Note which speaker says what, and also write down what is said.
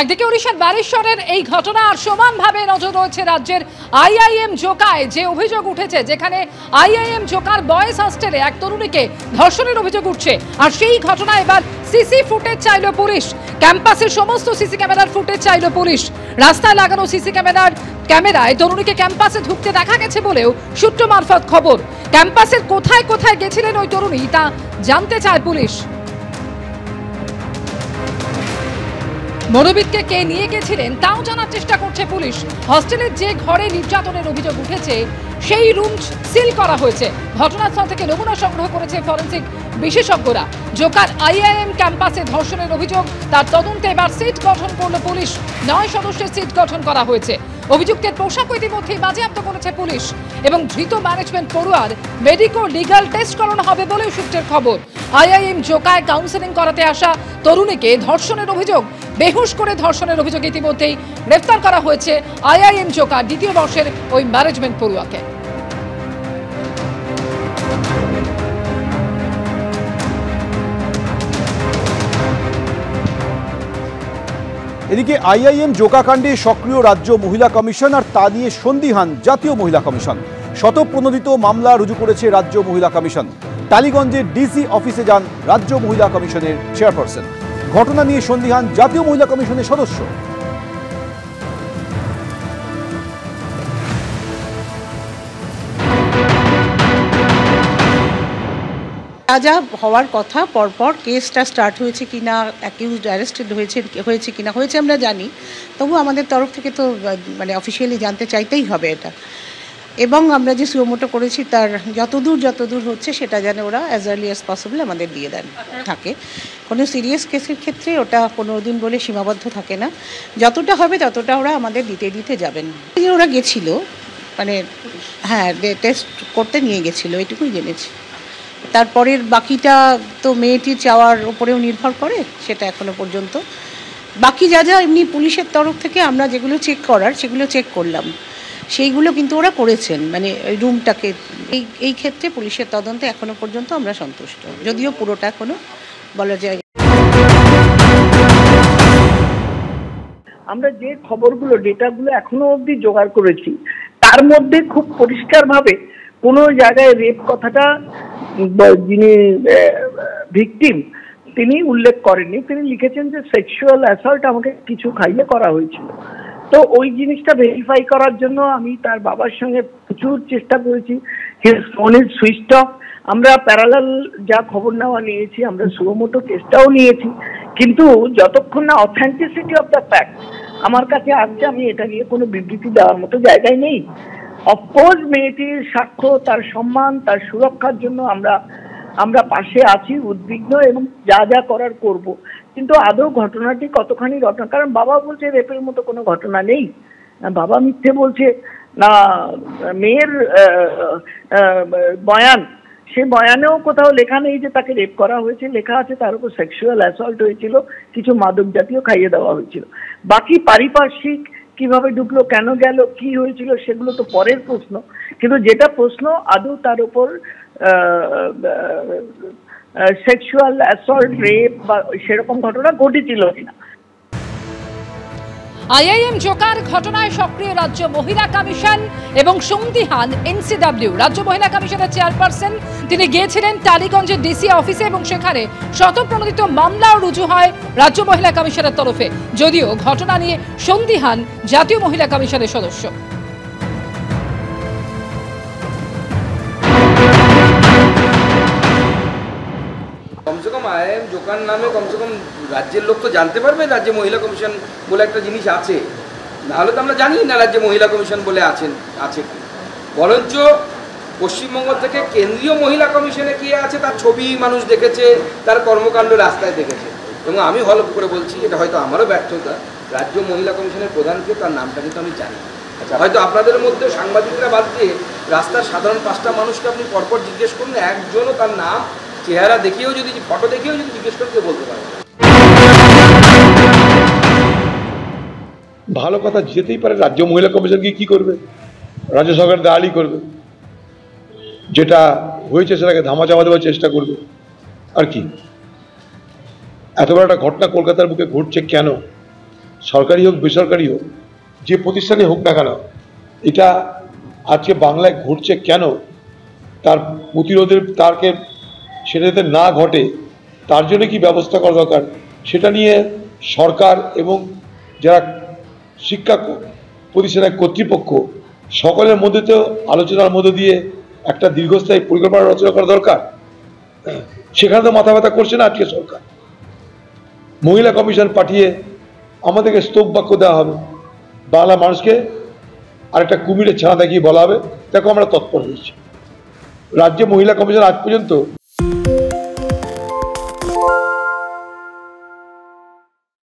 Speaker 1: একদিকে ওড়িশার বালেশ্বরের এই ঘটনা আর সমানভাবে নজর রয়েছে রাজ্যের আইআইএম জোকায় যে অভিযোগ উঠেছে, যেখানে আইআইএম জোকার বয়েজ হস্টেলে এক তরুণীকে ধর্ষণের অভিযোগ উঠছে। আর সেই ঘটনা এবার সিসি ফুটেজ চাইল পুলিশ, ক্যাম্পাসের সমস্ত সিসি ক্যামেরার ফুটেজ চাইল পুলিশ। রাস্তায় লাগানো সিসি ক্যামেরায় তরুণীকে ক্যাম্পাসে ঢুকতে দেখা গেছে বলেও সূত্র মারফত খবর। ক্যাম্পাসের কোথায় কোথায় গেছিলেন ওই তরুণী তা জানতে চায় পুলিশ। মনোবিদকে কে নিয়ে গেছিলেন তাও জানার চেষ্টা করছে পুলিশ। হস্টেলের যে ঘরে নির্যাতনের অভিযোগ উঠেছে সেই রুম সিল করা হয়েছে। ঘটনাস্থল থেকে নমুনা সংগ্রহ করেছে ফরেনসিক বিশেষজ্ঞরা। জোকার আইআইএম ক্যাম্পাসে ধর্ষণের অভিযোগ, তার তদন্তে এবার সিট গঠন করল পুলিশ। 9 সদস্যের সিট গঠন করা হয়েছে। অভিযুক্তের পোশাক ইতিমধ্যেই বাজেয়াপ্ত করেছে পুলিশ এবং ধৃত ম্যানেজমেন্ট পড়ুয়ার মেডিকো লিগাল টেস্ট করানো হবে বলেও সূত্রের খবর। আইআইএম জোকায় কাউন্সেলিং করাতে আসা তরুণীকে ধর্ষণের অভিযোগ, বেহুশ করে ধর্ষণের অভিযোগ ইতিমধ্যেই গ্রেফতার করা হয়েছে আইআইএম জোকার দ্বিতীয় বর্ষের ওই ম্যানেজমেন্ট পড়ুয়াকে।
Speaker 2: এদিকে আইআইএম জোকাকাণ্ডে সক্রিয় রাজ্য মহিলা কমিশন আর তা নিয়ে সন্দিহান জাতীয় মহিলা কমিশন। স্বতঃপ্রণোদিত মামলা রুজু করেছে রাজ্য মহিলা কমিশন। টালিগঞ্জের ডিসি অফিসে যান রাজ্য মহিলা কমিশনের চেয়ারপারসন। ঘটনা নিয়ে সন্দিহান জাতীয় মহিলা কমিশনের সদস্য।
Speaker 3: যা হওয়ার কথা পরপর কেসটা স্টার্ট হয়েছে কিনা, অ্যাকিউজড অ্যারেস্টেড হয়েছে কিনা হয়েছে আমরা জানি, তবু আমাদের তরফ থেকে তো মানে অফিসিয়ালি জানতে চাইতেই হবে এটা। এবং আমরা যে সুমোটো করেছি তার যতদূর হচ্ছে সেটা যেন ওরা অ্যাজ আর্লি অ্যাজ পসিবল আমাদের দিয়ে দেন থাকে। কোনো সিরিয়াস কেসের ক্ষেত্রে ওটা 15 দিন বলে সীমাবদ্ধ থাকে না, যতটা হবে ততটা ওরা আমাদের দিতে যাবেন। ওরা গেছিল মানে হ্যাঁ টেস্ট করতে নিয়ে গেছিলো, এটুকুই জেনেছি। তারপরের বাকিটা তো মেয়েটির চাওয়ার ওপরেও নির্ভর করে, সেটা এখনো পর্যন্ত বাকি যা এমনি পুলিশের তরফ থেকে আমরা যেগুলো চেক করার সেগুলো চেক করলাম, সেইগুলো কিন্তু ওরা করেছেন। মানে রুমটাকে এই ক্ষেত্রে পুলিশের তদন্তে এখনো পর্যন্ত আমরা সন্তুষ্ট, যদিও পুরোটা এখনো বলা যায়।
Speaker 4: আমরা যে খবরগুলো ডেটাগুলো এখনো অবধি জোগাড় করেছি তার মধ্যে খুব পরিষ্কারভাবে কোনো জায়গায় রেপ কথাটা যিনি ভিকটিম তিনি উল্লেখ করেননি। তিনি লিখেছেন যে সেক্সুয়াল অ্যাসল্ট আমাকে কিছু খাইয়ে করা হয়েছিল। তো ওই জিনিসটা ভেরিফাই করার জন্য আমি তার বাবার সঙ্গে প্রচুর চেষ্টা করেছি। His phone is switched off. আমরা প্যারালাল যা খবর নেওয়া নিয়েছি, আমরা সুমোটো কেসটাও নিয়েছি, কিন্তু যতক্ষণ না অথেন্টিসিটি অফ দ্য ফ্যাক্ট আমার কাছে আসছে আমি এটা নিয়ে কোনো বিবৃতি দেওয়ার মতো জায়গায় নেই। অফকোর্স মেয়েটির সাক্ষ্য, তার সম্মান, তার সুরক্ষার জন্য আমরা পাশে আছি, উদ্বিগ্ন এবং যা করার করব। কিন্তু আদৌ ঘটনাটি কতখানি ঘটনা, কারণ বাবা বলছে রেপের মতো কোনো ঘটনা নেই, বাবা মিথ্যে বলছে না। মেয়ের বয়ান, সে বয়ানেও কোথাও লেখা নেই যে তাকে রেপ করা হয়েছে, লেখা আছে তার উপর সেক্সুয়াল অ্যাসল্ট হয়েছিল, কিছু মাদক জাতীয় খাইয়ে দেওয়া হয়েছিল। বাকি পারিপার্শ্বিক কিভাবে ঢুকলো, কেন গেল, কি হয়েছিল সেগুলো তো পরের প্রশ্ন, কিন্তু যেটা প্রশ্ন আদৌ তার উপর সেক্সুয়াল অ্যাসল্ট, রেপ বা সেরকম ঘটনা ঘটেছিল কিনা।
Speaker 1: আইআইএম জোকার ঘটনায় সক্রিয় রাজ্য মহিলা কমিশন এবং সন্দিহান এনসিডব্লিউ। রাজ্য মহিলা কমিশনের চেয়ারপারসন তিনি গিয়েছিলেন টালিগঞ্জের ডিসি অফিসে এবং সেখানে স্বতঃপ্রণোদিত মামলাও রুজু হয় রাজ্য মহিলা কমিশনের তরফে, যদিও ঘটনা নিয়ে সন্দিহান জাতীয় মহিলা কমিশনের সদস্য।
Speaker 5: কমসে কম আইআইএম জোকার নামে কমসে কম রাজ্যের লোক তো জানতে পারবে রাজ্য মহিলা কমিশন বলে একটা জিনিস আছে, নাহলে তো আমরা জানি না রাজ্য মহিলা কমিশন বলে আছে। বরঞ্চ পশ্চিমবঙ্গ থেকে কেন্দ্রীয় মহিলা কমিশনে কে আছে তার ছবি মানুষ দেখেছে, তার কর্মকাণ্ড রাস্তায় দেখেছে। এবং আমি হলফ করে বলছি, এটা হয়তো আমারও ব্যর্থতা, রাজ্য মহিলা কমিশনের প্রধানকে তার নামটা কিন্তু আমি জানি। হয়তো আপনাদের মধ্যে সাংবাদিকরা বাদ দিয়ে রাস্তার সাধারণ 5টা মানুষকে আপনি পরপর জিজ্ঞেস করুন, একজনও তার নাম চেহারা দেখিয়েও যদি, ফটো দেখিয়েও যদি জিজ্ঞেস করতে বলতে পারে।
Speaker 6: ভালো কথা, যেতেই পারে। রাজ্য মহিলা কমিশন কি করবে? রাজ্য সরকার দাঁড়ি করবে, যেটা হয়েছে সেটাকে ধামাচাপা দেওয়ার চেষ্টা করবে। আর কি এত বড় একটা ঘটনা কলকাতার বুকে ঘটছে কেন, সরকারি হোক বেসরকারি হোক, যে প্রতিষ্ঠানে হোক না কেন, এটা আজকে বাংলায় ঘটছে কেন, তার প্রতিরোধের তারকে সেটা যাতে না ঘটে তার জন্য কি ব্যবস্থা করা দরকার, সেটা নিয়ে সরকার এবং যারা শিক্ষা প্রতিষ্ঠানের কর্তৃপক্ষ সকলের মধ্যে তো আলোচনার মধ্যে দিয়ে একটা দীর্ঘস্থায়ী পরিকল্পনা রচনা করা দরকার। সেখানে তো মাথা ব্যথা করছে না আজকে সরকার। মহিলা কমিশন পাঠিয়ে আমাদেরকে স্তব বাক্য দেওয়া হবে, বাংলা মানুষকে আরেকটা কুমিরের ছানা দেখিয়ে বলা হবে দেখো আমরা তৎপর হয়েছি। রাজ্যে মহিলা কমিশন আজ পর্যন্ত